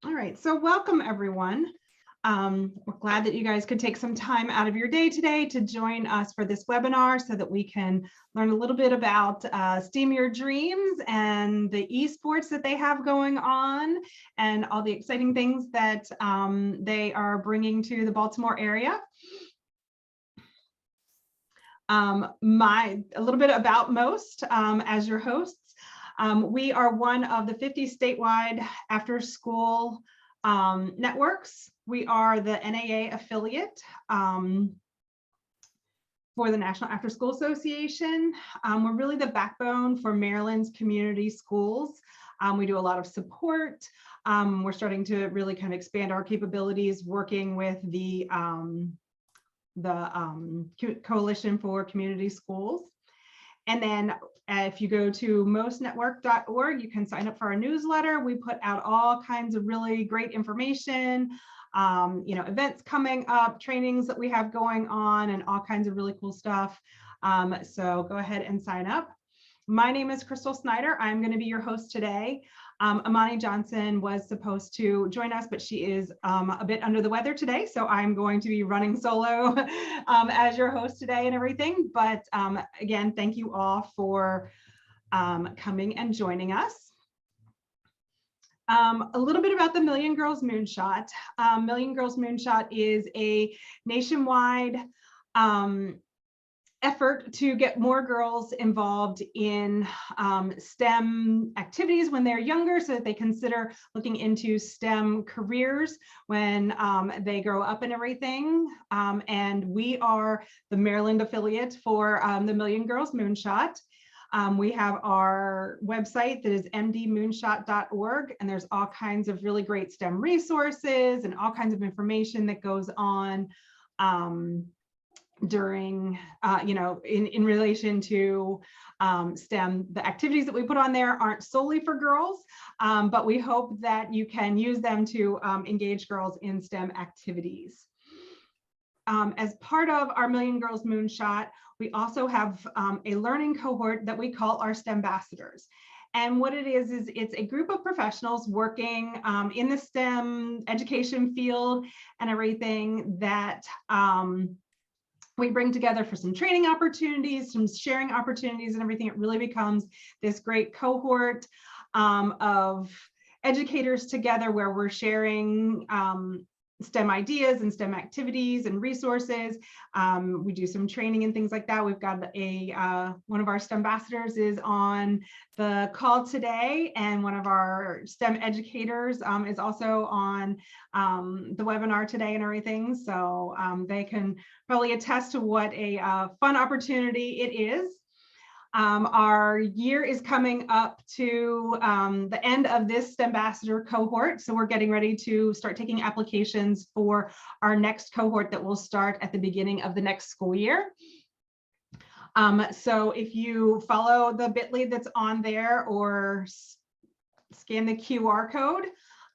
All right, so welcome everyone. We're glad that you guys could take some time out of your day today to join us for this webinar so that we can learn a little bit about STEAM Your Dreams and the esports that they have going on and all the exciting things that they are bringing to the Baltimore area. A little bit about MOST as your hosts. We are one of the 50 statewide after-school networks. We are the NAA affiliate for the National After School Association. We're really the backbone for Maryland's community schools. We do a lot of support. We're starting to really kind of expand our capabilities working with the Coalition for Community Schools. And then if you go to mostnetwork.org, you can sign up for our newsletter. We put out all kinds of really great information, events coming up, trainings that we have going on, and all kinds of really cool stuff. So go ahead and sign up. My name is Crystal Snyder. I'm going to be your host today. Amani Johnson was supposed to join us, but she is a bit under the weather today. So I'm going to be running solo as your host today and everything. But again, thank you all for coming and joining us. A little bit about the Million Girls Moonshot. Million Girls Moonshot is a nationwide effort to get more girls involved in STEM activities when they're younger so that they consider looking into STEM careers when they grow up and everything. And we are the Maryland affiliate for the Million Girls Moonshot. We have our website that is mdmoonshot.org, and there's all kinds of really great STEM resources and all kinds of information that goes on during, in relation to STEM. The activities that we put on there aren't solely for girls, but we hope that you can use them to engage girls in STEM activities. As part of our Million Girls Moonshot, we also have a learning cohort that we call our STEM ambassadors. And what it is it's a group of professionals working in the STEM education field and everything that we bring together for some training opportunities, some sharing opportunities and everything. It really becomes this great cohort of educators together where we're sharing STEM ideas and STEM activities and resources. We do some training and things like that. We've got one of our STEM ambassadors is on the call today, and one of our STEM educators is also on the webinar today and everything. So they can probably attest to what a fun opportunity it is. Our year is coming up to the end of this STEM ambassador cohort. So we're getting ready to start taking applications for our next cohort that will start at the beginning of the next school year. So if you follow the bit.ly that's on there or scan the QR code,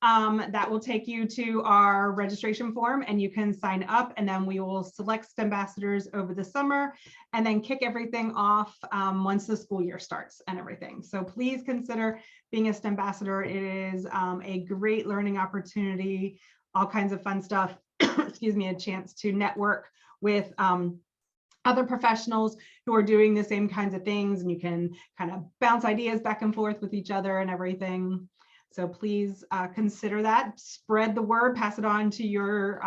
that will take you to our registration form and you can sign up, and then we will select STEM ambassadors over the summer and then kick everything off once the school year starts and everything. So please consider being a STEM ambassador. It is a great learning opportunity, all kinds of fun stuff, excuse me, a chance to network with other professionals who are doing the same kinds of things, and you can kind of bounce ideas back and forth with each other and everything. So please consider that, spread the word, pass it on to your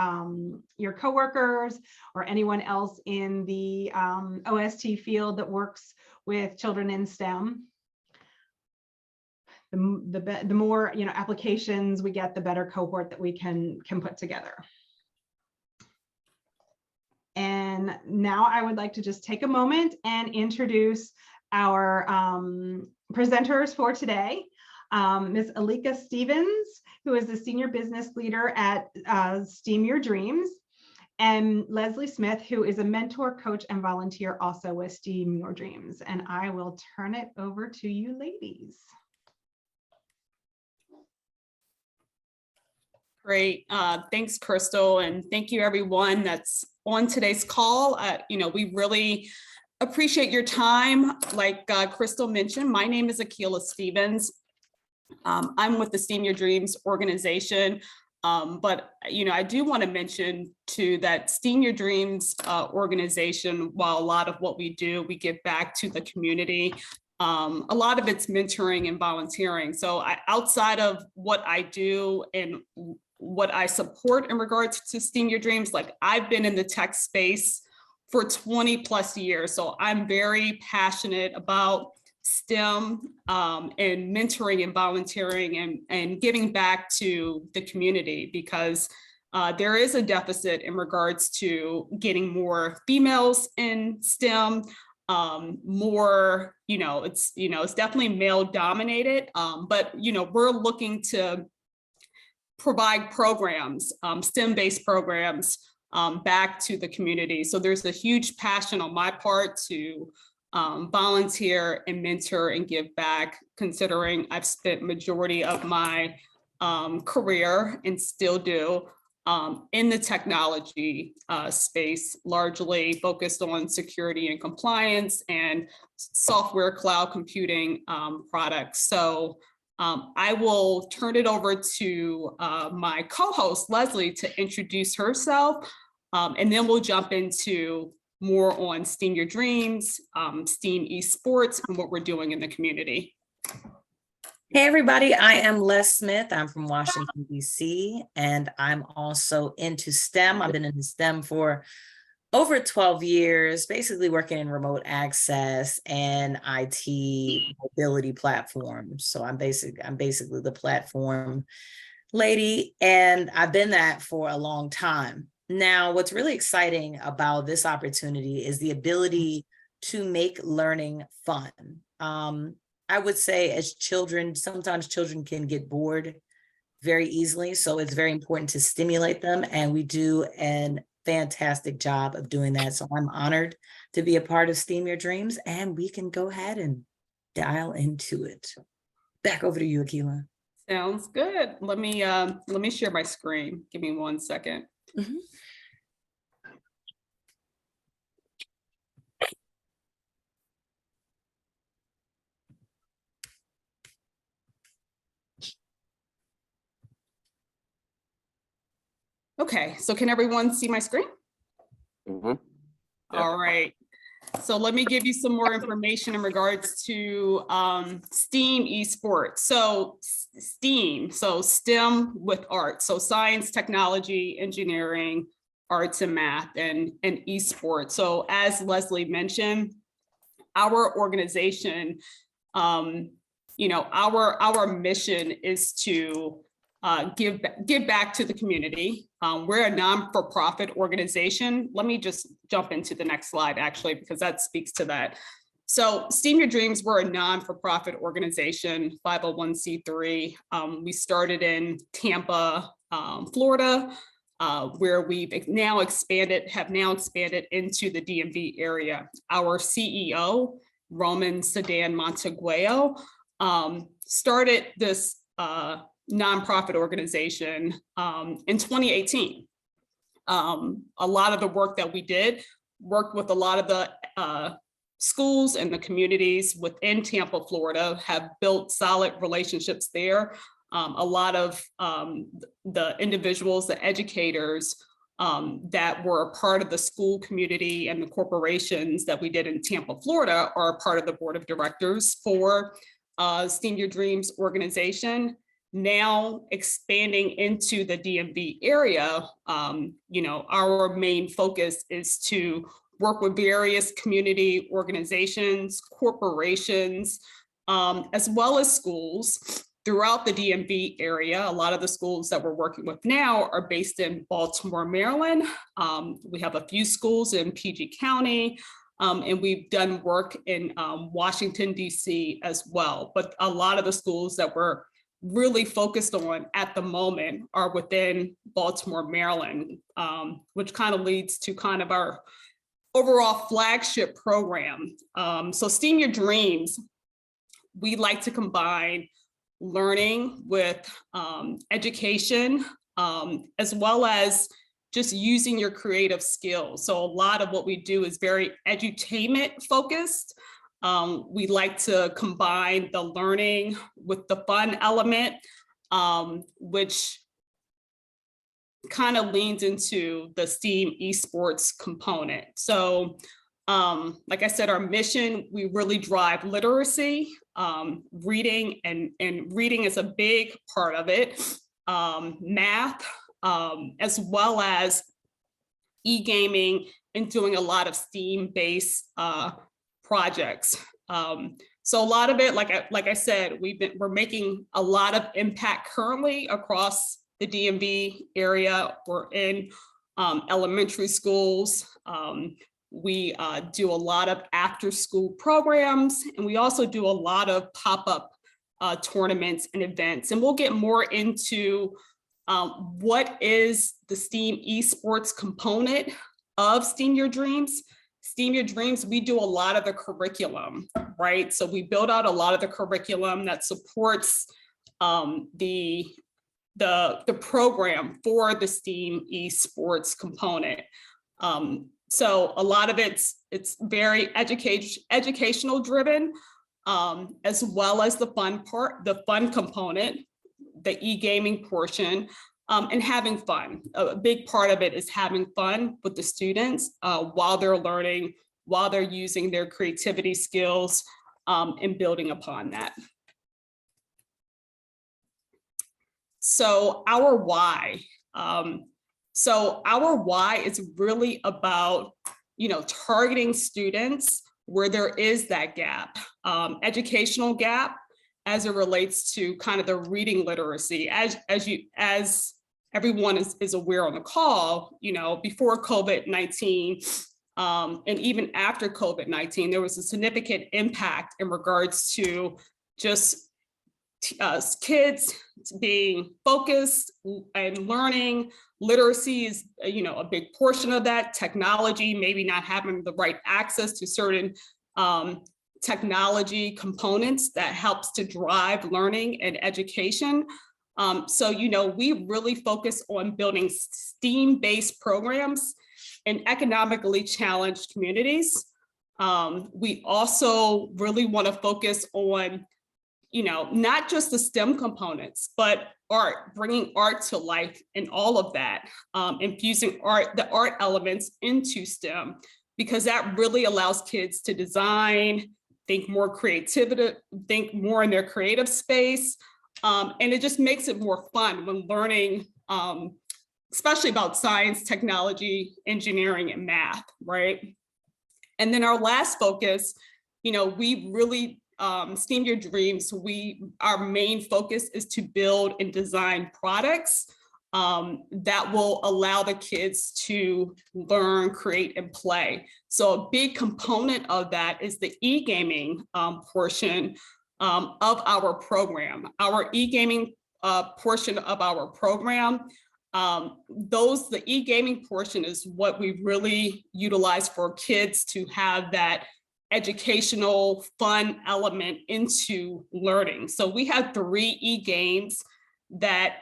coworkers or anyone else in the OST field that works with children in STEM. The more applications we get, the better cohort that we can put together. And now I would like to just take a moment and introduce our presenters for today. Ms. Alika Stevens, who is the Senior Business Leader at STEAM Your Dreams, and Leslie Smith, who is a mentor, coach, and volunteer also with STEAM Your Dreams. And I will turn it over to you ladies. Great. Thanks, Crystal. And thank you, everyone that's on today's call. We really appreciate your time. Like Crystal mentioned, my name is Akila Stevens. I'm with the STEAM Your Dreams organization. But, I do want to mention too that STEAM Your Dreams organization, while a lot of what we do, we give back to the community. A lot of it's mentoring and volunteering. So outside of what I do and what I support in regards to STEAM Your Dreams, like I've been in the tech space for 20 plus years. So I'm very passionate about STEM and mentoring and volunteering and giving back to the community, because there is a deficit in regards to getting more females in STEM. More, it's definitely male dominated, but we're looking to provide programs, STEM-based programs, back to the community. So there's a huge passion on my part to volunteer and mentor and give back, considering I've spent majority of my career, and still do, in the technology space, largely focused on security and compliance and software cloud computing products. So I will turn it over to my co-host, Leslie, to introduce herself, and then we'll jump into more on STEAM Your Dreams, STEAM Esports, and what we're doing in the community. Hey everybody, I am Les Smith. I'm from Washington, D.C., and I'm also into STEM. I've been in STEM for over 12 years, basically working in remote access and IT mobility platforms. So I'm basically the platform lady, and I've been that for a long time. Now, what's really exciting about this opportunity is the ability to make learning fun. I would say as children, sometimes children can get bored very easily. So it's very important to stimulate them. And we do an fantastic job of doing that. So I'm honored to be a part of STEAM Your Dreams, and we can go ahead and dial into it. Back over to you, Akila. Sounds good. Let me share my screen. Give me 1 second. Mm-hmm. Okay, so can everyone see my screen? Mm-hmm. Yeah. All right. So let me give you some more information in regards to STEAM Esports. So STEAM, so STEM with art. So science, technology, engineering, arts and math, and esports. So as Leslie mentioned, our organization, our mission is to give back to the community. We're a non-for-profit organization. Let me just jump into the next slide, actually, because that speaks to that. So STEAM Your Dreams, we're a non-for-profit organization, 501c3. We started in Tampa, Florida, where we've now expanded into the DMV area. Our CEO, Roman Sedan Montegueo, started this nonprofit organization in 2018. A lot of the work that we did worked with a lot of the schools and the communities within Tampa, Florida, have built solid relationships there. A lot of the individuals, the educators that were a part of the school community and the corporations that we did in Tampa, Florida, are a part of the board of directors for STEAM Your Dreams organization. Now expanding into the DMV area, our main focus is to work with various community organizations, corporations, as well as schools throughout the DMV area. A lot of the schools that we're working with now are based in Baltimore, Maryland. We have a few schools in PG County, and we've done work in Washington, D.C. as well. But a lot of the schools that we're really focused on at the moment are within Baltimore, Maryland, which kind of leads to kind of our overall flagship program. So STEAM Your Dreams, we like to combine learning with education, as well as just using your creative skills. So a lot of what we do is very edutainment focused. We like to combine the learning with the fun element, which kind of leans into the STEAM esports component. So like I said, our mission, we really drive literacy, reading, and reading is a big part of it, math, as well as e-gaming, and doing a lot of STEAM-based projects. So a lot of it, like I said, we're making a lot of impact currently across the DMV area. We're in elementary schools. We do a lot of after-school programs, and we also do a lot of pop-up tournaments and events. And we'll get more into what is the STEAM esports component of STEAM Your Dreams. STEAM Your Dreams, we do a lot of the curriculum, right? So we build out a lot of the curriculum that supports the program for the STEAM esports component. So a lot of it's very educational driven, as well as the fun component, the e-gaming portion, and having fun. A big part of it is having fun with the students while they're learning, while they're using their creativity skills, and building upon that. So our why. So our why is really about, targeting students where there is that gap, educational gap, as it relates to kind of the reading literacy. As everyone is aware on the call, before COVID-19, and even after COVID-19, there was a significant impact in regards to just kids being focused and learning. Literacy is, a big portion of that. Technology, maybe not having the right access to certain technology components that helps to drive learning and education. So, we really focus on building STEAM-based programs in economically challenged communities. We also really want to focus on, not just the STEM components, but art, bringing art to life and all of that, infusing the art elements into STEM, because that really allows kids to design, think more creativity, think more in their creative space. And it just makes it more fun when learning, especially about science, technology, engineering, and math, right? And then our last focus, we really, STEAM Your Dreams, our main focus is to build and design products that will allow the kids to learn, create, and play. So a big component of that is the e-gaming portion of our program. Our e-gaming portion of our program, the e-gaming portion is what we really utilize for kids to have that educational fun element into learning. So we have 3 e-games that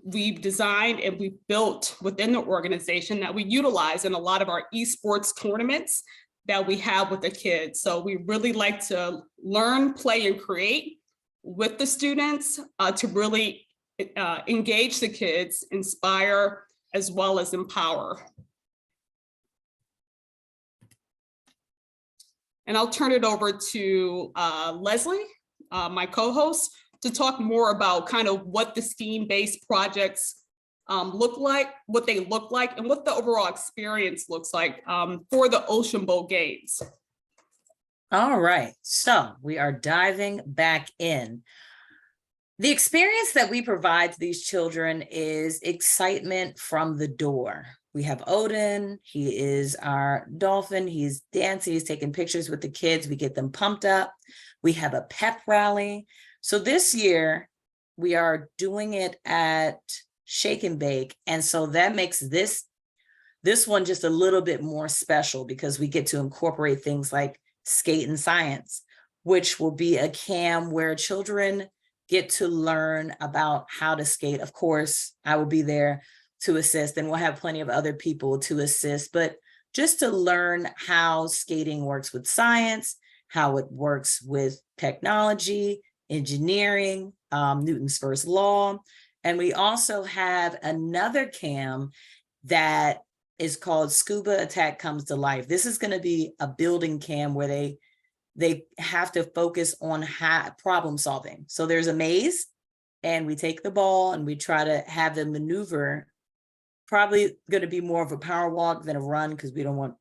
we've designed and we've built within the organization that we utilize in a lot of our esports tournaments that we have with the kids. So we really like to learn, play, and create with the students to really engage the kids, inspire, as well as empower. And I'll turn it over to Leslie, my co-host, to talk more about kind of what the STEAM-based projects look like, what they look like, and what the overall experience looks like for the Ocean Bowl Games. All right, so we are diving back in. The experience that we provide to these children is excitement from the door. We have Odin, he is our dolphin, he's dancing, he's taking pictures with the kids, we get them pumped up. We have a pep rally. So this year, we are doing it at Shake and Bake. And so that makes this one just a little bit more special because we get to incorporate things like skate and science, which will be a cam where children get to learn about how to skate. Of course, I will be there to assist, and we'll have plenty of other people to assist, but just to learn how skating works with science how it works with technology, engineering, Newton's first law. And we also have another cam that is called Scuba Attack Comes to Life. This is going to be a building cam where they have to focus on problem solving. So there's a maze, and we take the ball and we try to have them maneuver. Probably going to be more of a power walk than a run, because we don't want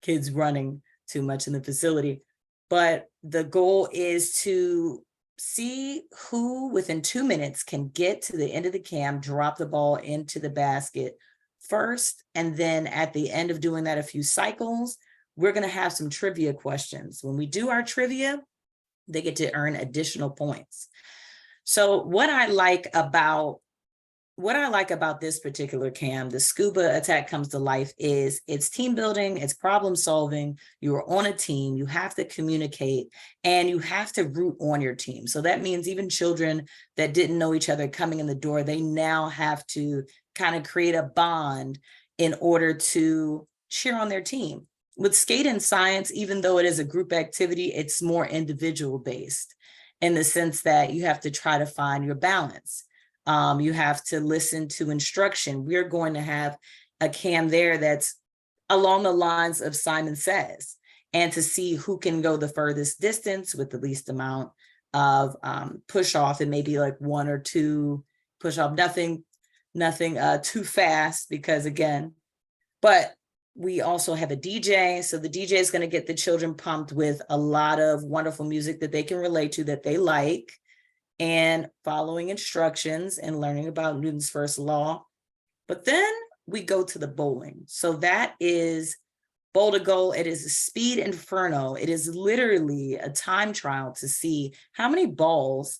kids running too much in the facility. But the goal is to see who within 2 minutes can get to the end of the cam, drop the ball into the basket first. And then at the end of doing that a few cycles, we're going to have some trivia questions. When we do our trivia, they get to earn additional points. So what I like about this particular cam, the Scuba Attack Comes to Life, is it's team building, it's problem solving. You are on a team, you have to communicate, and you have to root on your team. So that means even children that didn't know each other coming in the door, they now have to kind of create a bond in order to cheer on their team. With skate and science, even though it is a group activity, it's more individual based in the sense that you have to try to find your balance. You have to listen to instruction. We're going to have a cam there that's along the lines of Simon Says, and to see who can go the furthest distance with the least amount of push off. It may be like 1 or 2 push off, nothing too fast, because again, but we also have a DJ. So the DJ is going to get the children pumped with a lot of wonderful music that they can relate to, that they like, and following instructions and learning about Newton's first law. But then we go to the bowling. So that is Bowl to Goal. It is a speed inferno. It is literally a time trial to see how many balls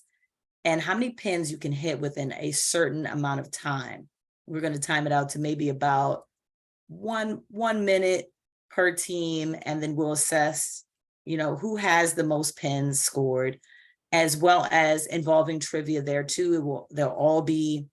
and how many pins you can hit within a certain amount of time. We're going to time it out to maybe about one minute per team, and then we'll assess, who has the most pins scored, as well as involving trivia there too. They'll all be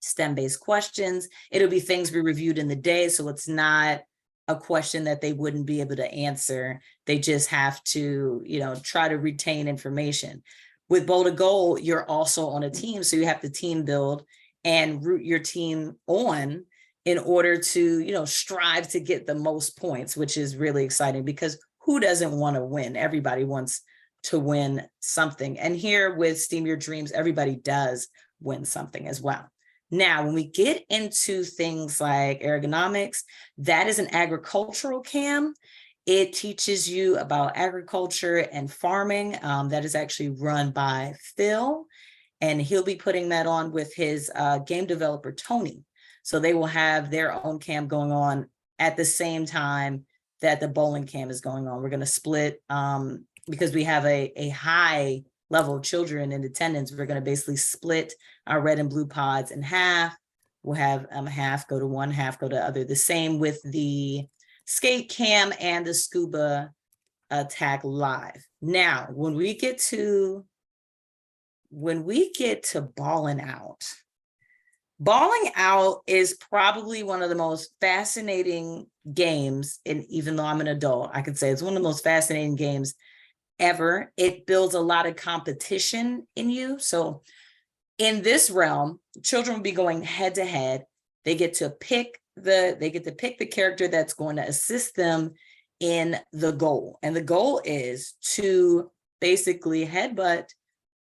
STEM-based questions. It'll be things we reviewed in the day, so it's not a question that they wouldn't be able to answer. They just have to, try to retain information. With Bowl to Goal, you're also on a team, so you have to team build and root your team on in order to, strive to get the most points, which is really exciting, because who doesn't want to win? Everybody wants to win something. And here with STEAM Your Dreams, everybody does win something as well. Now, when we get into things like ergonomics, that is an agricultural cam. It teaches you about agriculture and farming. That is actually run by Phil, and he'll be putting that on with his game developer, Tony. So they will have their own cam going on at the same time that the bowling cam is going on. We're going to split, because we have a high level of children in attendance. We're going to basically split our red and blue pods in half. We'll have half go to one, half go to the other. The same with the skate cam and the Scuba Attack Live. Now, when we get to balling out is probably one of the most fascinating games. And even though I'm an adult, I could say it's one of the most fascinating games ever. It builds a lot of competition in you. So in this realm, children will be going head to head. They get to pick the character that's going to assist them in the goal. And the goal is to basically headbutt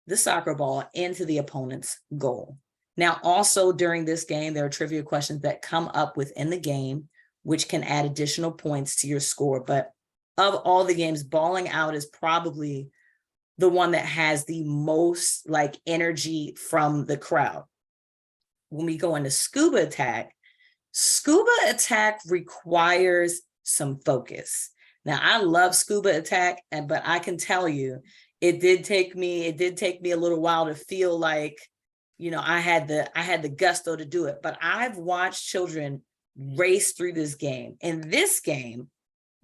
the soccer ball into the opponent's goal. Now, also during this game, there are trivia questions that come up within the game, which can add additional points to your score. But of all the games, balling out is probably the one that has the most energy from the crowd. When we go into Scuba Attack requires some focus. Now, I love Scuba Attack, but I can tell you, it did take me a little while to feel like, I had the gusto to do it. But I've watched children race through this game. In this game,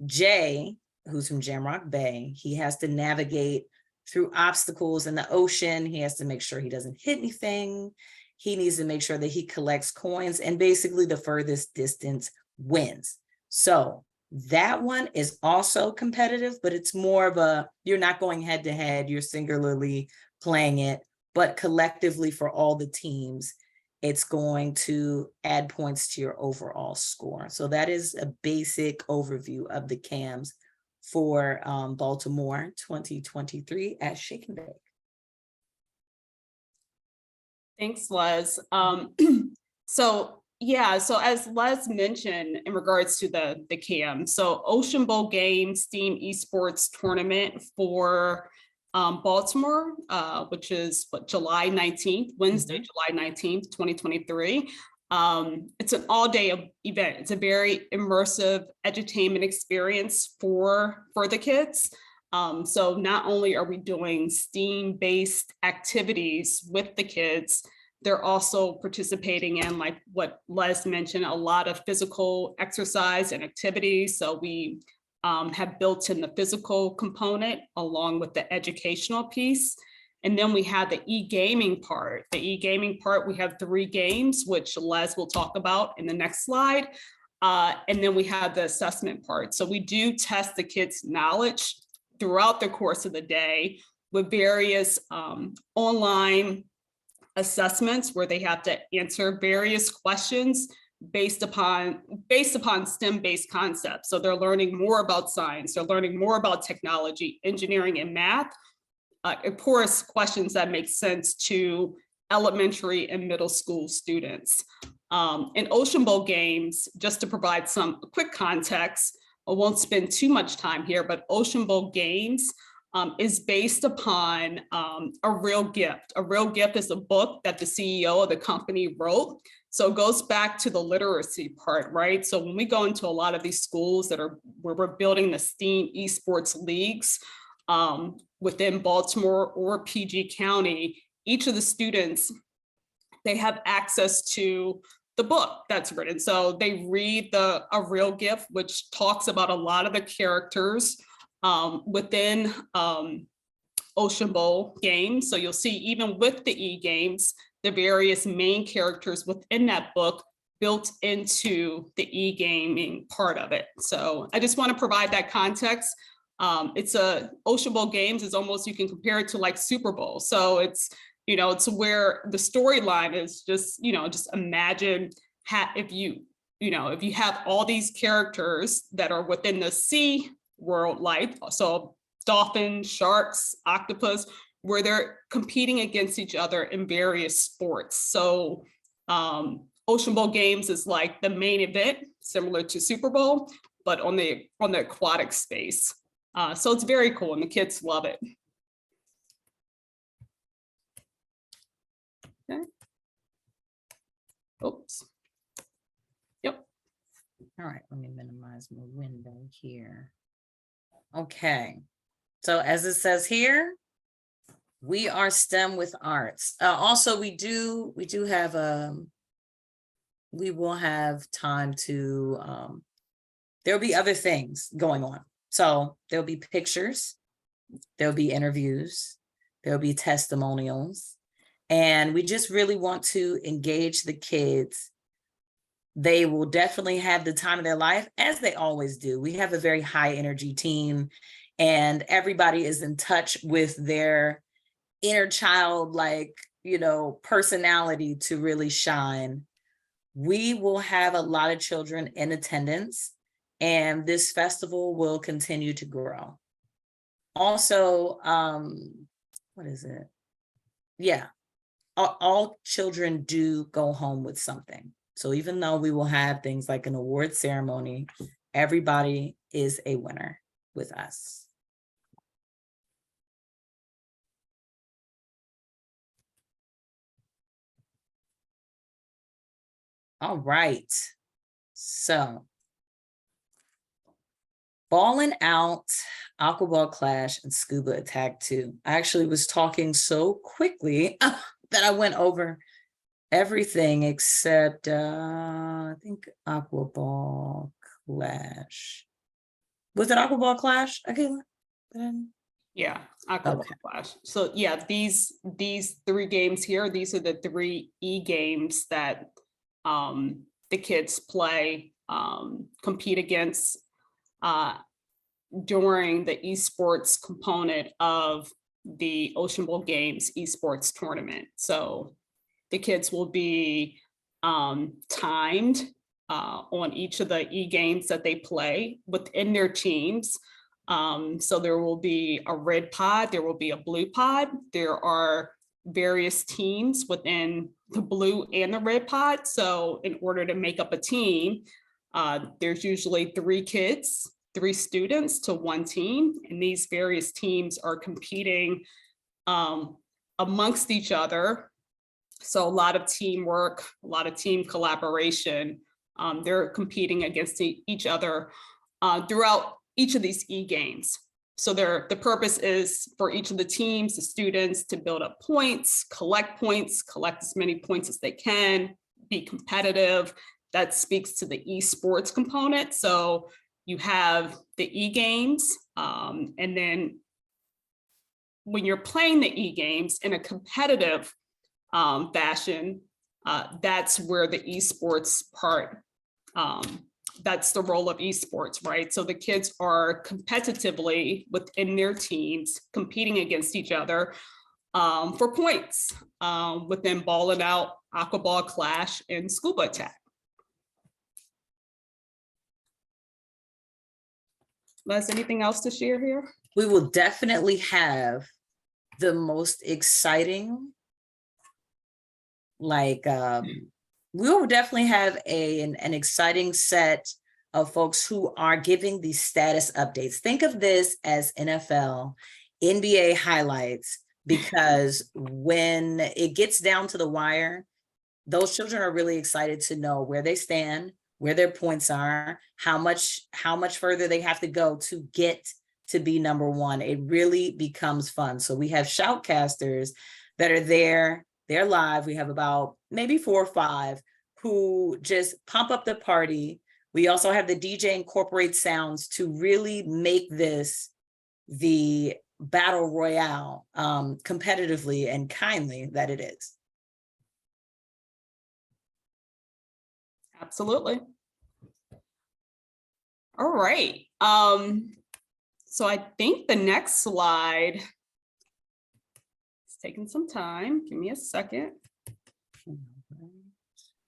Jay, who's from Jamrock Bay, he has to navigate through obstacles in the ocean. He has to make sure he doesn't hit anything. He needs to make sure that he collects coins, and basically the furthest distance wins. So That one is also competitive, but it's more of a, you're not going head to head, you're singularly playing it, but collectively for all the teams, it's going to add points to your overall score. So that is a basic overview of the CAMs for Baltimore 2023 at Shake and Bake. Thanks, Les. So as Les mentioned in regards to the CAM, so Ocean Bowl Games STEAM Esports Tournament for Baltimore, which is July 19th, Wednesday, July 19th, 2023. It's an all-day event. It's a very immersive edutainment experience for the kids. So not only are we doing STEAM-based activities with the kids, they're also participating in, like what Les mentioned, a lot of physical exercise and activities. So we have built in the physical component along with the educational piece. And then we have the e-gaming part. The e-gaming part, we have 3 games, which Les will talk about in the next slide. And then we have the assessment part. So we do test the kids' knowledge throughout the course of the day with various online assessments where they have to answer various questions based upon STEM-based concepts. So they're learning more about science, they're learning more about technology, engineering, and math. Of course, questions that make sense to elementary and middle school students. In Ocean Bowl Games, just to provide some quick context, I won't spend too much time here, but Ocean Bowl Games is based upon a real gift. A real gift is a book that the CEO of the company wrote. So it goes back to the literacy part, right? So when we go into a lot of these schools where we're building the STEAM esports leagues within Baltimore or PG County, each of the students, they have access to the book that's written. So they read A Real Gift, which talks about a lot of the characters within Ocean Bowl Games. So you'll see even with the e-games, the various main characters within that book built into the e-gaming part of it. So I just want to provide that context. Ocean Bowl Games is almost, you can compare it to like Super Bowl. So it's where the storyline is just imagine if you have all these characters that are within the sea world life, so dolphins, sharks, octopus, where they're competing against each other in various sports. So Ocean Bowl Games is like the main event, similar to Super Bowl, but on the aquatic space. So it's very cool and the kids love it. Okay. Oops. Yep. All right, let me minimize my window here. Okay, so as it says here, we are STEM with arts. Also, we will have time to, there'll be other things going on. So there'll be pictures, there'll be interviews, there'll be testimonials, and we just really want to engage the kids. They will definitely have the time of their life, as they always do. We have a very high energy team, and everybody is in touch with their inner child, personality to really shine. We will have a lot of children in attendance, and this festival will continue to grow. Also, what is it? Yeah, all children do go home with something. So even though we will have things like an award ceremony, everybody is a winner with us. All right, so Ballin' Out, Aqua Ball Clash, and Scuba Attack 2. I actually was talking so quickly that I went over everything except I think Aqua Ball Clash. Was it Aqua Ball Clash? Okay. Yeah, Aqua Ball Clash. So yeah, these 3 games here, these are the 3 e-games that the kids play, compete against during the esports component of the Ocean Bowl Games esports tournament. So the kids will be timed on each of the e-games that they play within their teams. So there will be a red pod, there will be a blue pod. There are various teams within the blue and the red pod. So in order to make up a team, there's usually 3 kids, 3 students to 1 team, and these various teams are competing amongst each other. So a lot of teamwork, a lot of team collaboration. They're competing against each other throughout each of these e-games. So the purpose is for each of the teams, the students, to build up points, collect as many points as they can, be competitive. That speaks to the esports component. So you have the e-games, and then when you're playing the e-games in a competitive fashion, that's where the esports part, that's the role of esports, right? So the kids are competitively within their teams competing against each other for points within Ball It Out, Aqua Ball Clash, and Scuba Attack. Les, anything else to share here? We will definitely have the most exciting, we will definitely have an exciting set of folks who are giving these status updates. Think of this as NFL, NBA highlights, because when it gets down to the wire, those children are really excited to know where they stand, where their points are, how much further they have to go to get to be number 1. It really becomes fun. So we have shoutcasters that are there. They're live. We have about maybe 4 or 5 who just pump up the party. We also have the DJ incorporate sounds to really make this the battle royale competitively and kindly that it is. Absolutely. All right. So I think the next slide is taking some time. Give me a second.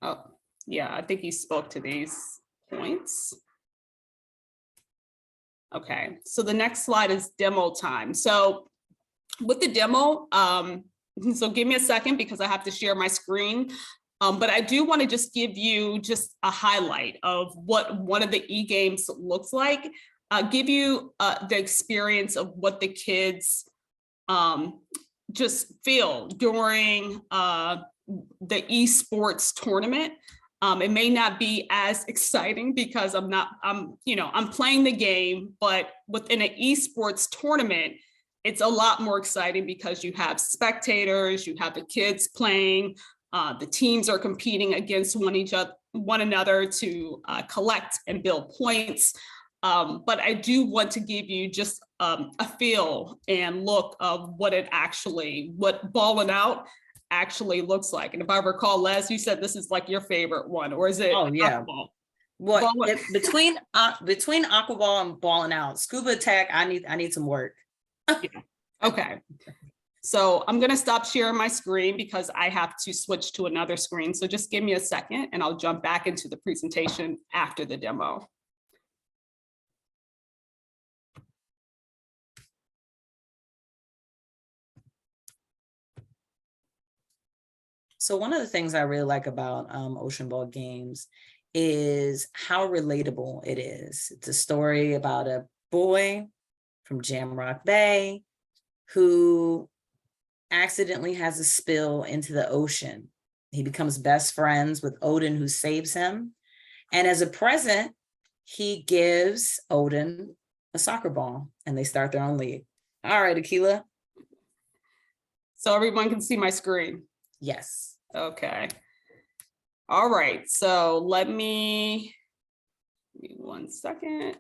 Oh, yeah, I think he spoke to these points. Okay, so the next slide is demo time. So with the demo, so give me a second because I have to share my screen. But I do want to just give you just a highlight of what one of the e-games looks like, give you the experience of what the kids just feel during the esports tournament. It may not be as exciting because I'm playing the game, but within an esports tournament, it's a lot more exciting because you have spectators, you have the kids playing, the teams are competing against one another to collect and build points. But I do want to give you just a feel and look of what Ballin' Out actually looks like. And if I recall, Les, you said this is like your favorite one, or is it? Oh yeah. What between Aqua Ball and Ballin' Out, Scuba Attack, I need some work. Yeah. Okay. So I'm going to stop sharing my screen because I have to switch to another screen. So just give me a second and I'll jump back into the presentation after the demo. So one of the things I really like about Ocean Ball Games is how relatable it is. It's a story about a boy from Jamrock Bay who accidentally has a spill into the ocean. He becomes best friends with Odin, who saves him. And as a present, he gives Odin a soccer ball and they start their own league. All right, Akila. So everyone can see my screen. Yes. Okay. All right. So let me give me 1 second.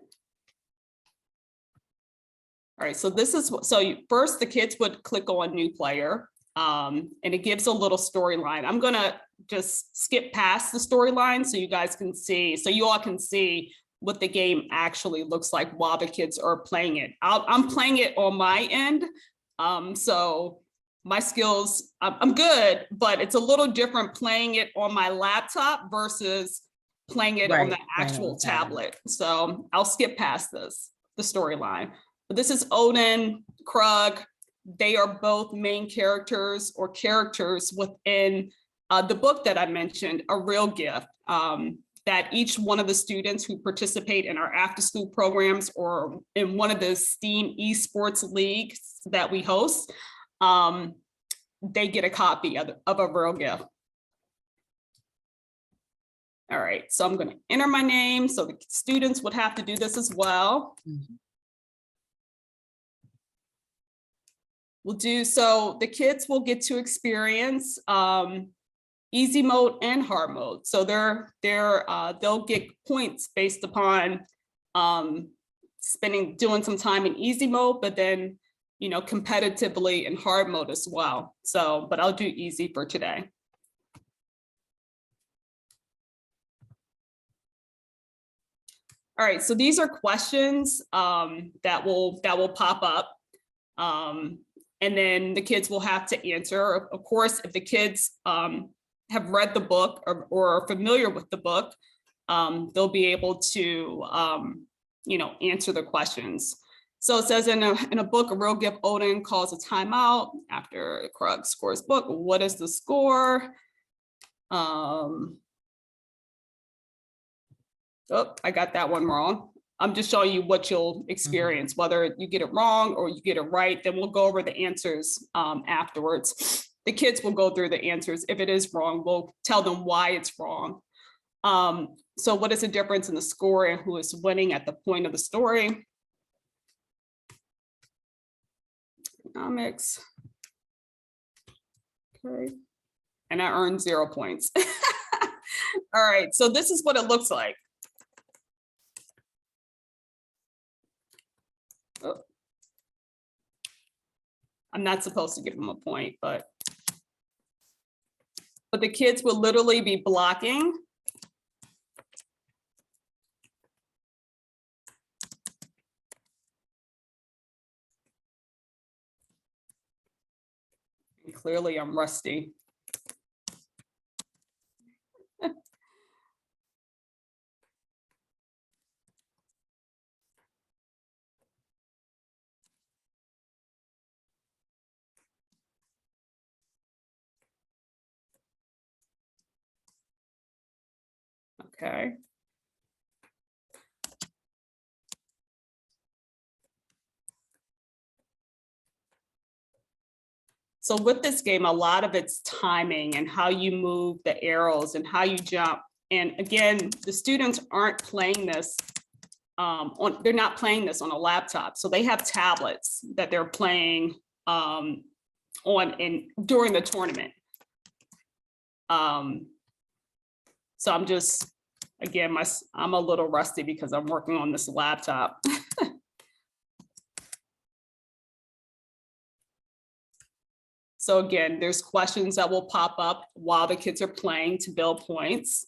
All right. So this is first the kids would click on new player, and it gives a little storyline. I'm going to just skip past the storyline so you guys can see, so you all can see what the game actually looks like while the kids are playing it. I'm playing it on my end. So my skills, I'm good, but it's a little different playing it on my laptop versus playing it on the actual tablet. So I'll skip past this, the storyline. But this is Odin, Krug. They are both main characters or characters within the book that I mentioned, A Real Gift, that each one of the students who participate in our after school programs or in one of the STEAM Esports leagues that we host, they get a copy of A Real Gift. All right, so I'm going to enter my name. So the students would have to do this as well. We'll do so. The kids will get to experience easy mode and hard mode. So they'll get points based upon doing some time in easy mode, but then competitively in hard mode as well. So, but I'll do easy for today. All right, so these are questions that will pop up. And then the kids will have to answer. Of course, if the kids have read the book or are familiar with the book, they'll be able to answer the questions. So it says in a book, A Real Gift, Odin calls a timeout after Krug scores book. What is the score? Oh, I got that one wrong. I'm just showing you what you'll experience, whether you get it wrong or you get it right. Then we'll go over the answers afterwards. The kids will go through the answers. If it is wrong, we'll tell them why it's wrong. So what is the difference in the score and who is winning at the point of the story? Economics. Okay. And I earned 0 points. All right, so this is what it looks like. Oh. I'm not supposed to give them a point, but the kids will literally be blocking. And clearly I'm rusty. Okay. So with this game, a lot of it's timing and how you move the arrows and how you jump. And again, the students aren't playing this they're not playing this on a laptop. So they have tablets that they're playing during the tournament. So I'm just, again, I'm a little rusty because I'm working on this laptop. So again, there's questions that will pop up while the kids are playing to build points.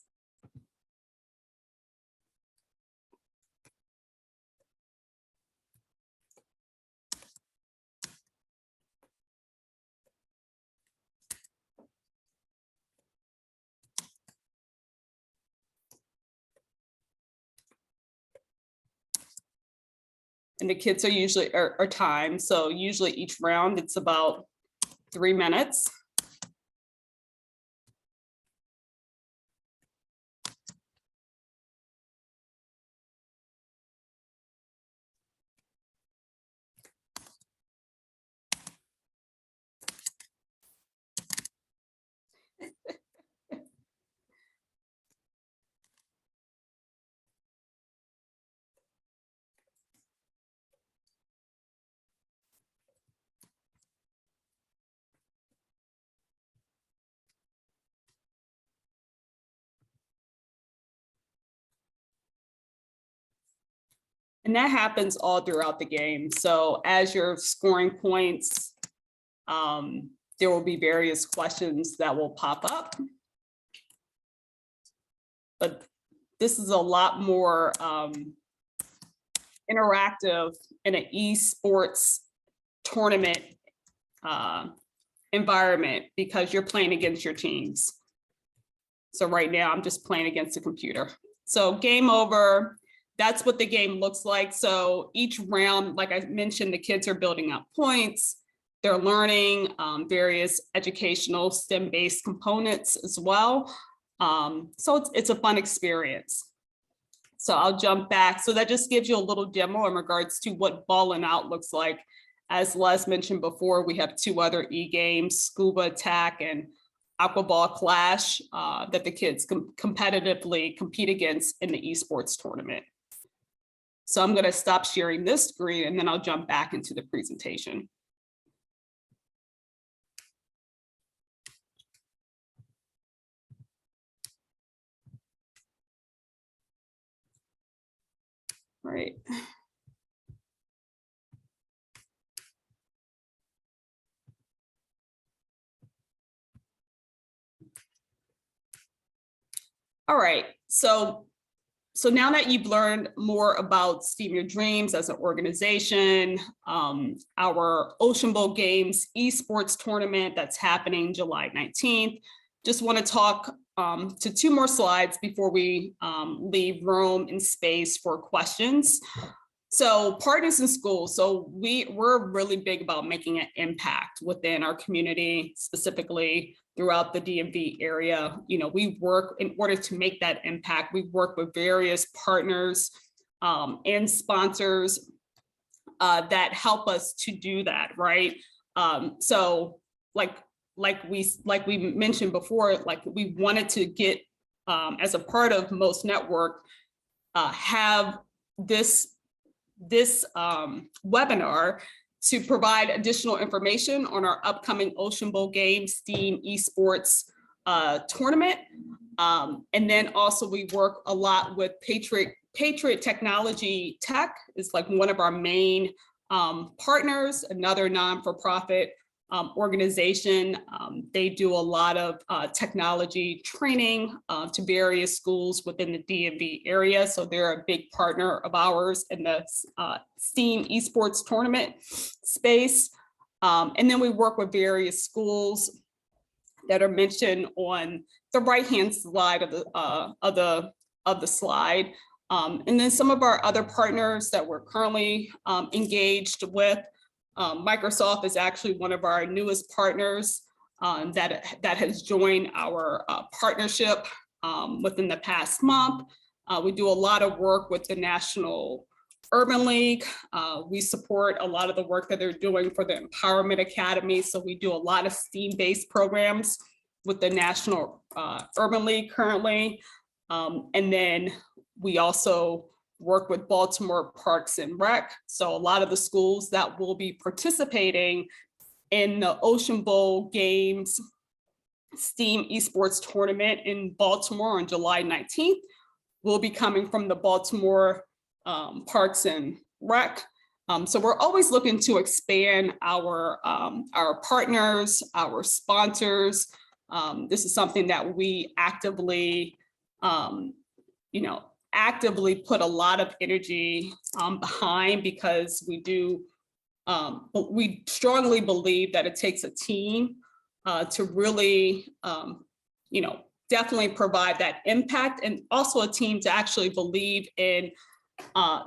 And the kids are usually are timed. So usually each round, it's about 3 minutes. And that happens all throughout the game. So as you're scoring points, there will be various questions that will pop up. But this is a lot more interactive in an esports tournament environment because you're playing against your teams. So right now I'm just playing against the computer. So game over, that's what the game looks like. So each round, like I mentioned, the kids are building up points. They're learning various educational STEM-based components as well. So it's a fun experience. So I'll jump back. So that just gives you a little demo in regards to what Ballin' Out looks like. As Les mentioned before, we have 2 other e-games, Scuba Attack and Aquaball Clash, that the kids competitively compete against in the esports tournament. So I'm going to stop sharing this screen and then I'll jump back into the presentation. Right. All right, so now that you've learned more about STEAM Your Dreams as an organization, our Ocean Bowl Games esports tournament that's happening July 19th, just want to talk to 2 more slides before we leave room and space for questions. So partners in schools. So we're really big about making an impact within our community, specifically throughout the DMV area. You know, we work in order to make that impact. We work with various partners and sponsors that help us to do that, right? So like we mentioned before, like we wanted to get as a part of Most Network, have this webinar to provide additional information on our upcoming Ocean Bowl Games STEAM Esports tournament. And then also we work a lot with Patriot Technology Tech is like one of our main partners, another non-for-profit organization. They do a lot of technology training to various schools within the DMV area. So they're a big partner of ours in the STEAM esports tournament space. And then we work with various schools that are mentioned on the right-hand side of the slide. And then some of our other partners that we're currently engaged with. Microsoft is actually one of our newest partners that has joined our partnership within the past month. We do a lot of work with the National Urban League. We support a lot of the work that they're doing for the Empowerment Academy. So we do a lot of STEAM-based programs with the National Urban League currently. And then we also work with Baltimore Parks and Rec. So a lot of the schools that will be participating in the Ocean Bowl Games STEAM Esports Tournament in Baltimore on July 19th will be coming from the Baltimore Parks and Rec. So we're always looking to expand our partners, our sponsors. This is something that we actively, actively put a lot of energy behind because we strongly believe that it takes a team to really, definitely provide that impact, and also a team to actually believe in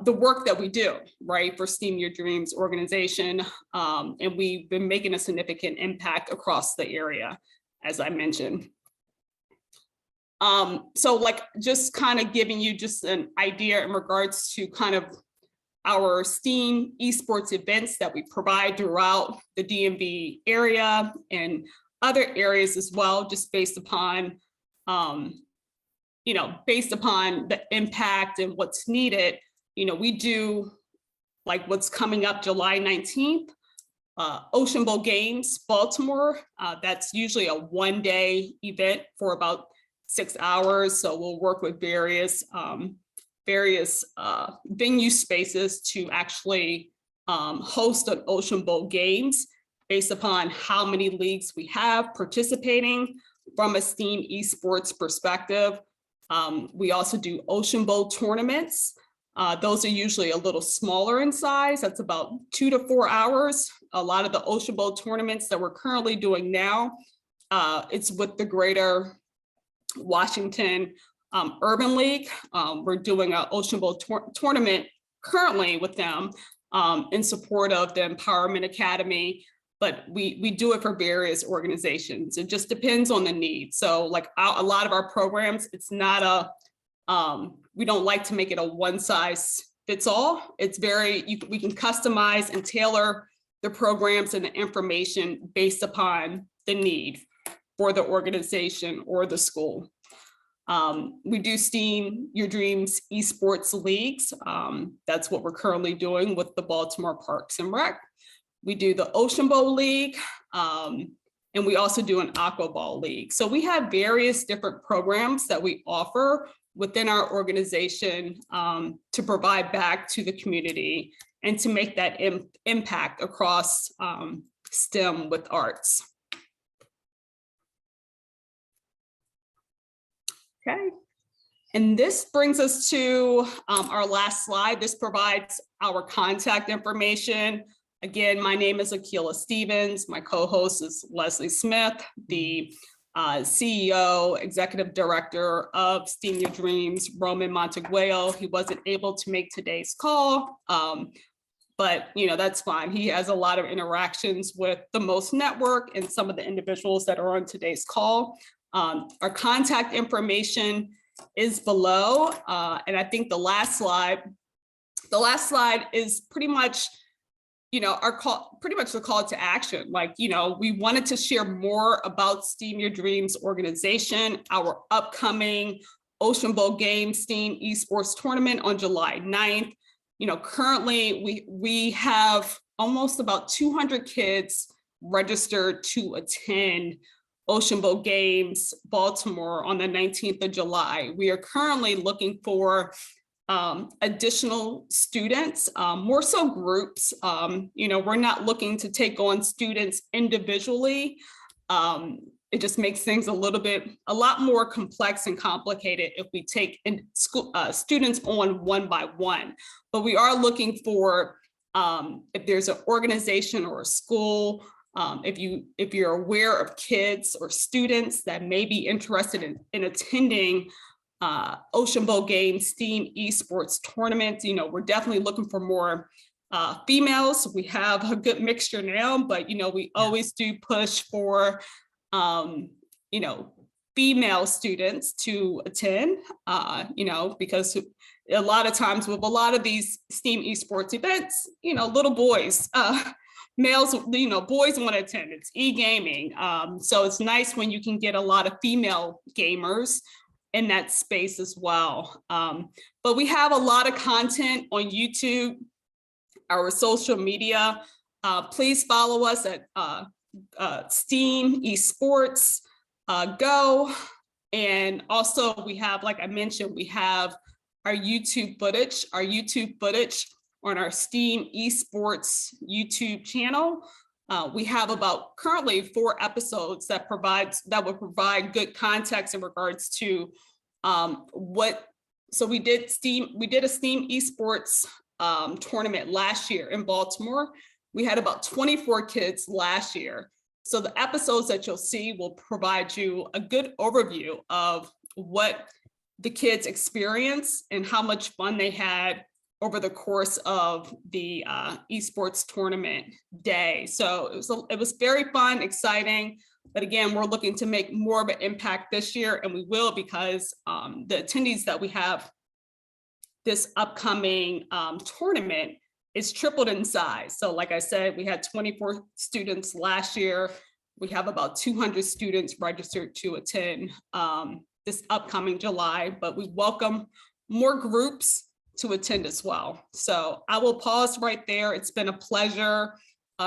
the work that we do, right, for STEAM Your Dreams organization. And we've been making a significant impact across the area, as I mentioned. So like just kind of giving you just an idea in regards to kind of our STEAM esports events that we provide throughout the DMV area and other areas as well, just based upon, based upon the impact and what's needed. We do like what's coming up July 19th, Ocean Bowl Games, Baltimore. That's usually a one-day event for about 6 hours. So we'll work with various venue spaces to actually host an Ocean Bowl Games based upon how many leagues we have participating from a STEAM esports perspective. We also do Ocean Bowl tournaments. Those are usually a little smaller in size. That's about 2 to 4 hours. A lot of the Ocean Bowl tournaments that we're currently doing now, it's with the Greater Washington Urban League. We're doing an Ocean Bowl tournament currently with them in support of the Empowerment Academy, but we do it for various organizations. It just depends on the need. So like a lot of our programs, it's not we don't like to make it a one size fits all. It's we can customize and tailor the programs and the information based upon the need for the organization or the school. We do STEAM Your Dreams Esports leagues. That's what we're currently doing with the Baltimore Parks and Rec. We do the Ocean Bowl League, and we also do an Aqua Ball League. So we have various different programs that we offer within our organization to provide back to the community and to make that impact across STEM with arts. Okay, and this brings us to our last slide. This provides our contact information. Again, my name is Akila Stevens. My co-host is Leslie Smith, the CEO, Executive Director of STEAM Your Dreams, Roman Montegueo. He wasn't able to make today's call, but that's fine. He has a lot of interactions with the Most Network and some of the individuals that are on today's call. Our contact information is below, and I think the last slide is pretty much, our call, pretty much the call to action. Like, we wanted to share more about STEAM Your Dreams organization, our upcoming Ocean Bowl Games STEAM Esports tournament on July 9th. Currently we have almost about 200 kids registered to attend Ocean Bowl Games Baltimore on the 19th of July. We are currently looking for additional students, more so groups. We're not looking to take on students individually. It just makes things a lot more complex and complicated if we take students on one by one. But we are looking for, if there's an organization or a school, if you're aware of kids or students that may be interested in attending Ocean Bowl Games STEAM Esports tournament, we're definitely looking for more females. We have a good mixture now, but we always do push for female students to attend, because a lot of times with a lot of these STEAM Esports events, little boys, males, boys want to attend. It's e-gaming. So it's nice when you can get a lot of female gamers in that space as well. But we have a lot of content on YouTube, our social media. Please follow us at STEAM Esports Go. And also we have, like I mentioned, we have our YouTube footage on our STEAM Esports YouTube channel. We have about currently 4 episodes that will provide good context in regards to so we did a STEAM Esports tournament last year in Baltimore. We had about 24 kids last year. So the episodes that you'll see will provide you a good overview of what the kids experienced and how much fun they had over the course of the esports tournament day. So it was very fun, exciting. But again, we're looking to make more of an impact this year, and we will, because the attendees that we have this upcoming tournament is tripled in size. So like I said, we had 24 students last year. We have about 200 students registered to attend this upcoming July, but we welcome more groups to attend as well. So I will pause right there. It's been a pleasure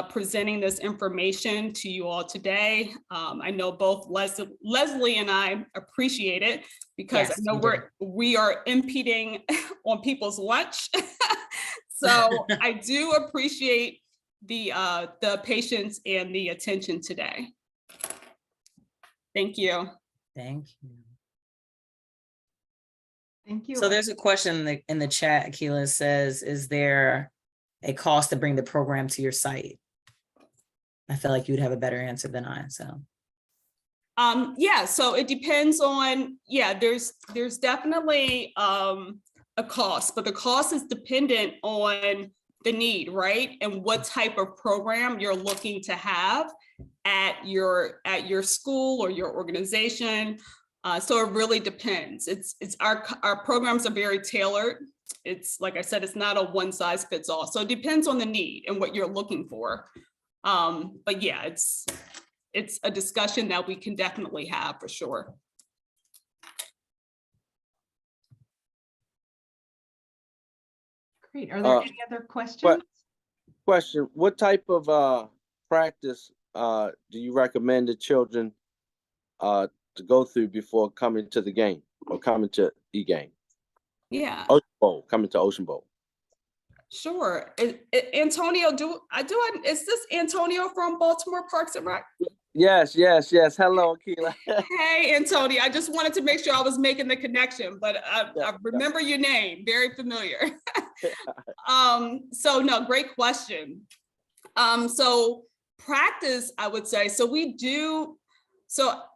presenting this information to you all today. I know both Leslie and I appreciate it, because Yes, I know we are impeding on people's lunch. So I do appreciate the patience and the attention today. Thank you. Thank you. Thank you. So there's a question in the chat. Akila says, is there a cost to bring the program to your site? I feel like you'd have a better answer than I, so. Yeah, so it depends on, there's definitely a cost, but the cost is dependent on the need, right? And what type of program you're looking to have at your school or your organization. So it really depends. It's our programs are very tailored. It's like I said, it's not a one size fits all. So it depends on the need and what you're looking for. But yeah, it's a discussion that we can definitely have for sure. Great. Are there any other questions? Question, what type of practice do you recommend the children to go through before coming to the game or coming to e-game? Yeah. Ocean Bowl, coming to Ocean Bowl. Sure. Antonio, is this Antonio from Baltimore Parks and Rec? Yes. Hello, Akila. Hey, Antonio, I just wanted to make sure I was making the connection, but I remember your name, very familiar. So no, great question. So practice, I would say, so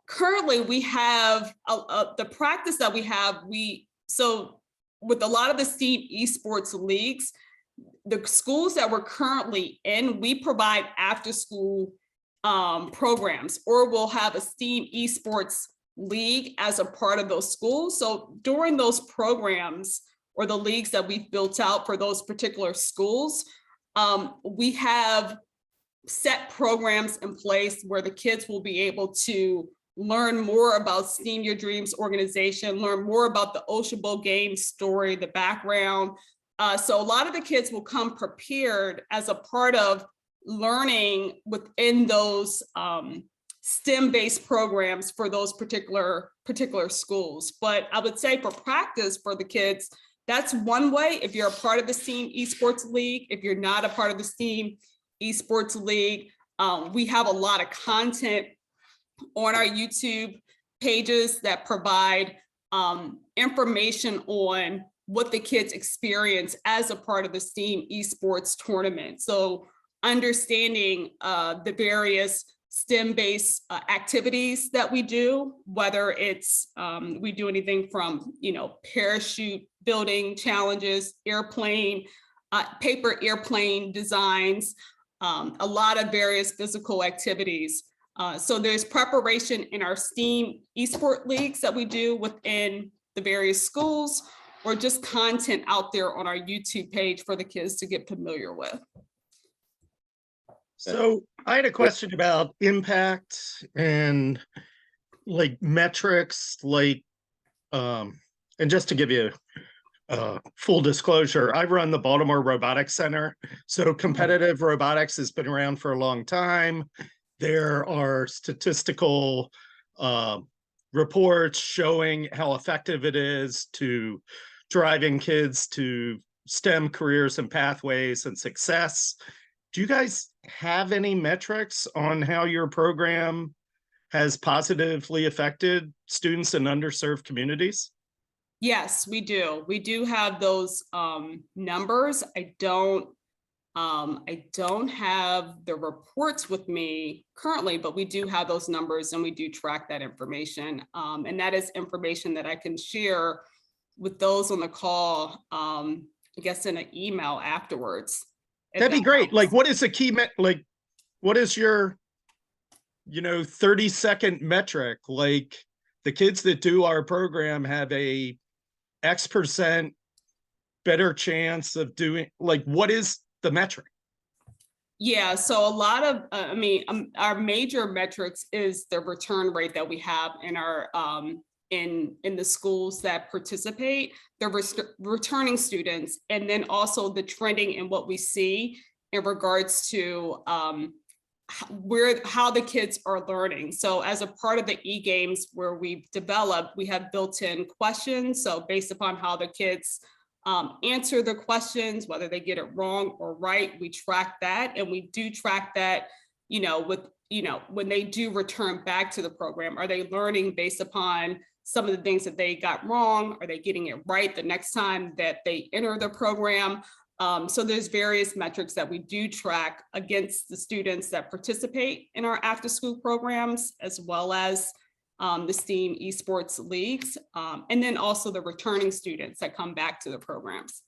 currently we have the practice that we have, so with a lot of the STEAM Esports leagues, the schools that we're currently in, we provide after school programs, or we'll have a STEAM Esports league as a part of those schools. So during those programs or the leagues that we've built out for those particular schools, we have set programs in place where the kids will be able to learn more about STEAM Your Dreams organization, learn more about the Ocean Bowl game story, the background. So a lot of the kids will come prepared as a part of learning within those STEM-based programs for those particular schools. But I would say for practice for the kids, that's one way. If you're a part of the STEAM Esports League, if you're not a part of the STEAM Esports League, we have a lot of content on our YouTube pages that provide information on what the kids experience as a part of the STEAM Esports tournament. So understanding the various STEM-based activities that we do, whether it's we do anything from parachute building challenges, airplane, paper airplane designs, a lot of various physical activities. So there's preparation in our STEAM Esport leagues that we do within the various schools, or just content out there on our YouTube page for the kids to get familiar with. So I had a question about impact and like metrics, like, and just to give you full disclosure, I run the Baltimore Robotics Center. So competitive robotics has been around for a long time. There are statistical reports showing how effective it is to driving kids to STEM careers and pathways and success. Do you guys have any metrics on how your program has positively affected students in underserved communities? Yes, we do. We do have those numbers. I don't have the reports with me currently, but we do have those numbers and we do track that information. And that is information that I can share with those on the call, I guess in an email afterwards. That'd be great. Like, what is the key, like, what is your, 30-second metric? Like, the kids that do our program have a X% better chance of doing, like, what is the metric? Yeah, so a lot of, our major metrics is the return rate that we have in our, in the schools that participate, the returning students, and then also the trending in what we see in regards to how the kids are learning. So as a part of the e-games where we've developed, we have built-in questions. So based upon how the kids answer the questions, whether they get it wrong or right, we track that. And we do track that, when they do return back to the program, are they learning based upon some of the things that they got wrong. Are they getting it right the next time that they enter the program? So there's various metrics that we do track against the students that participate in our after school programs, as well as the STEAM Esports leagues, and then also the returning students that come back to the programs.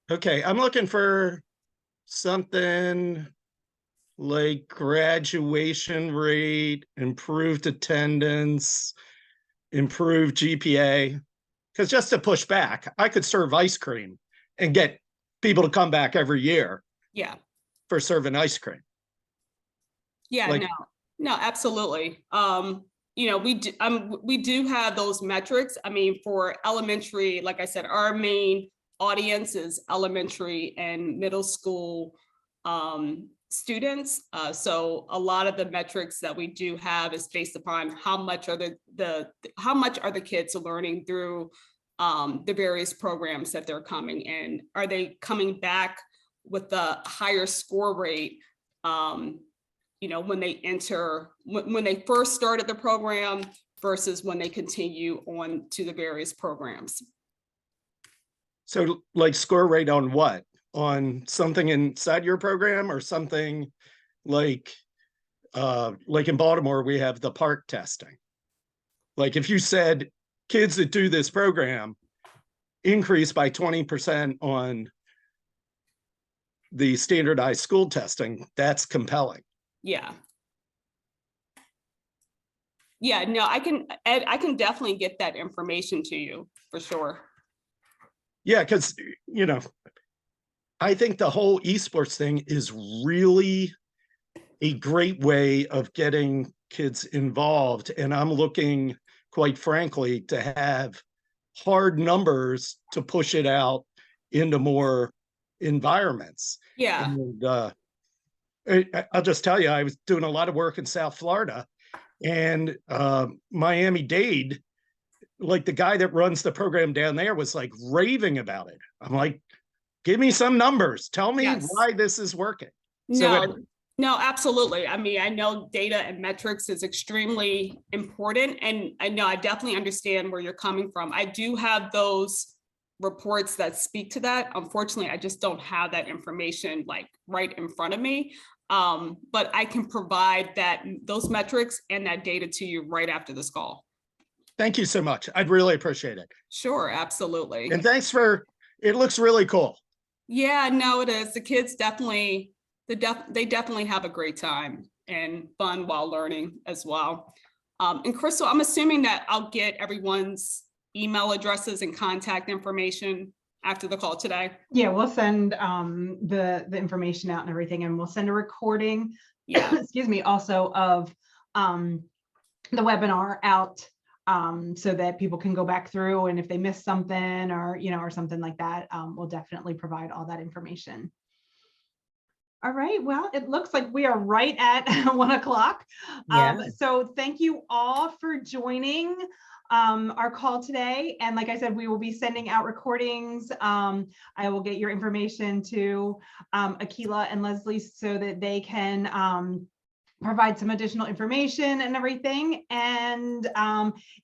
Okay, I'm looking for something like graduation rate, improved attendance, improved GPA. Because just to push back, I could serve ice cream and get people to come back every year Yeah. for serving ice cream. Yeah, Like- no, absolutely. You know, we do have those metrics. I mean, for elementary, like I said, our main audience is elementary and middle school students. So a lot of the metrics that we do have is based upon how much are the kids learning through the various programs that they're coming in. Are they coming back with a higher score rate? You know, when they enter, when they first started the program versus when they continue on to the various programs. So like score rate on what? On something inside your program or something like in Baltimore, we have the park testing. Like if you said kids that do this program increase by 20% on the standardized school testing, that's compelling. Yeah. Yeah, no, Ed, I can definitely get that information to you for sure. Yeah, because, you know, I think the whole esports thing is really a great way of getting kids involved. And I'm looking, quite frankly, to have hard numbers to push it out into more environments. Yeah. And, I'll just tell you, I was doing a lot of work in South Florida, and Miami-Dade, like the guy that runs the program down there was like raving about it. I'm like, give me some numbers. Tell me Yes. why this is working. No, no, absolutely. I mean, I know data and metrics is extremely important, and I know I definitely understand where you're coming from. I do have those reports that speak to that. Unfortunately, I just don't have that information like right in front of me. But I can provide those metrics and that data to you right after this call. Thank you so much. I'd really appreciate it. Sure, absolutely. And thanks it looks really cool. Yeah, no, it is. The kids definitely, they definitely have a great time and fun while learning as well. And Crystal, I'm assuming that I'll get everyone's email addresses and contact information after the call today. Yeah, we'll send the information out and everything, and we'll send a recording, Yeah. excuse me, also of the webinar out so that people can go back through, and if they missed something or, you know, or something like that, we'll definitely provide all that information. All right, well, it looks like we are right at 1 o'clock. Yeah. So thank you all for joining our call today. And like I said, we will be sending out recordings. I will get your information to Akila and Leslie so that they can provide some additional information and everything. And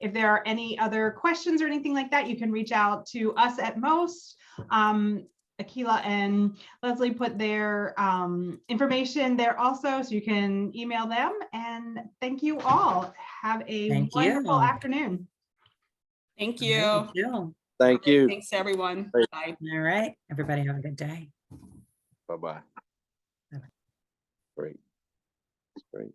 if there are any other questions or anything like that, you can reach out to us at most. Akila and Leslie put their information there also, so you can email them. And thank you all. Have a wonderful afternoon. Thank you. Thank you. Thank you. Thanks, everyone. Bye. All right. Everybody have a good day. Bye-bye. Bye-bye. Great. Great.